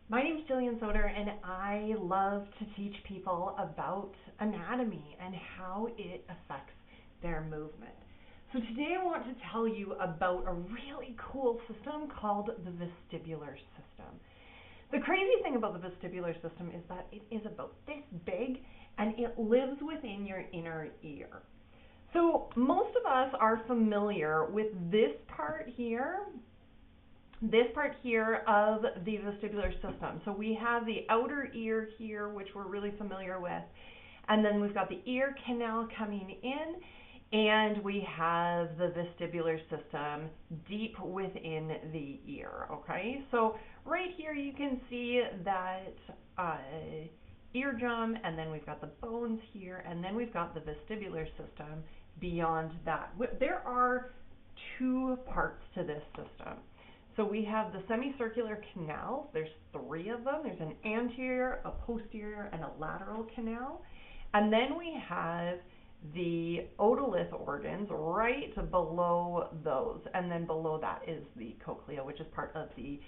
My name's Jillian Soder, and I love to teach people about anatomy and how it affects their movement. So today I want to tell you about a really cool system called the vestibular system. The crazy thing about the vestibular system is that it is about this big and it lives within your inner ear. So most of us are familiar with this part here of the vestibular system. So we have the outer ear here, which we're really familiar with, and then we've got the ear canal coming in, and we have the vestibular system deep within the ear, okay? So right here you can see that eardrum, and then we've got the bones here, and then we've got the vestibular system beyond that. There are two parts to this system. So we have the semicircular canals. There's three of them. There's an anterior, a posterior, and a lateral canal. And then we have the otolith organs right below those. And then below that is the cochlea, which is part of the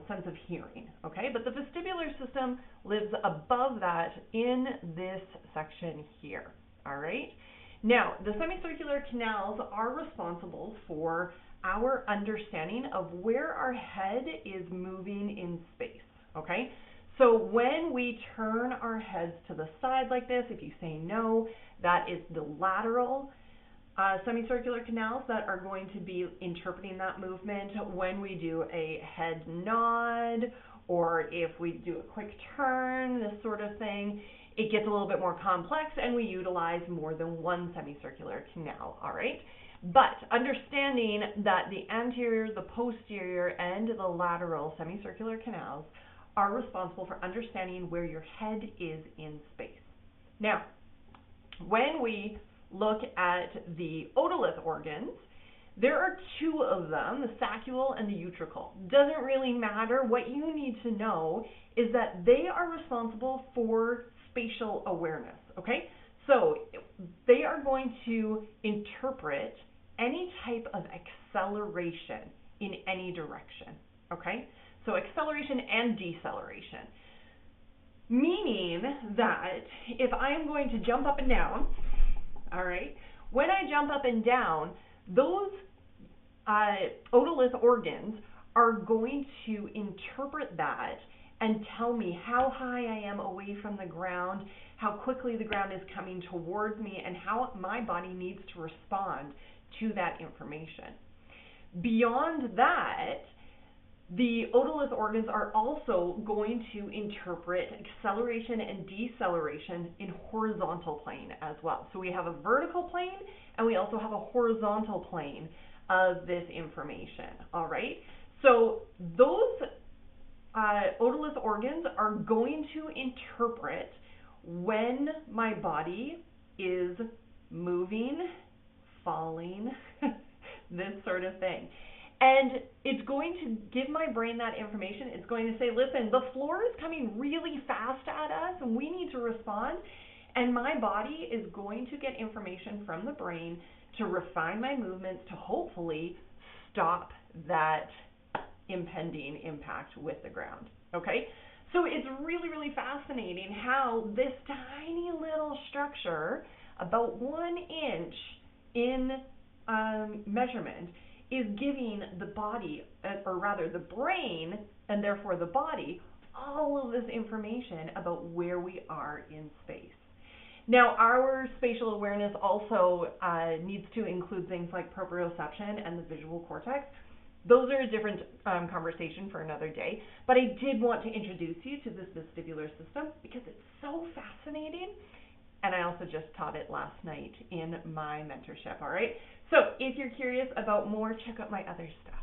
sense of hearing. Okay, but the vestibular system lives above that in this section here. All right. Now, the semicircular canals are responsible for our understanding of where our head is moving in space, okay? So when we turn our heads to the side like this, if you say no, that is the lateral semicircular canals that are going to be interpreting that movement. When we do a head nod, or if we do a quick turn, this sort of thing, it gets a little bit more complex and we utilize more than one semicircular canal, all right? But understanding that the anterior, the posterior, and the lateral semicircular canals are responsible for understanding where your head is in space. Now, when we look at the otolith organs, there are two of them, the saccule and the utricle. Doesn't really matter. What you need to know is that they are responsible for spatial awareness, okay? So they are going to interpret any type of acceleration in any direction, okay? So acceleration and deceleration, meaning that if I'm going to jump up and down, all right, when I jump up and down, those otolith organs are going to interpret that and tell me how high I am away from the ground, how quickly the ground is coming towards me, and how my body needs to respond to that information. Beyond that, the otolith organs are also going to interpret acceleration and deceleration in horizontal plane as well. So we have a vertical plane and we also have a horizontal plane of this information, all right? So those otolith organs are going to interpret when my body is moving, falling, this sort of thing. And it's going to give my brain that information. It's going to say, listen, the floor is coming really fast at us and we need to respond. And my body is going to get information from the brain to refine my movements to hopefully stop that impending impact with the ground, okay? So it's really, really fascinating how this tiny little structure, about 1 inch in measurement, is giving the body, or rather the brain, and therefore the body, all of this information about where we are in space. Now, our spatial awareness also needs to include things like proprioception and the visual cortex. Those are a different conversation for another day, but I did want to introduce you to this vestibular system because it's so fascinating, and I also just taught it last night in my mentorship, all right? So if you're curious about more, check out my other stuff.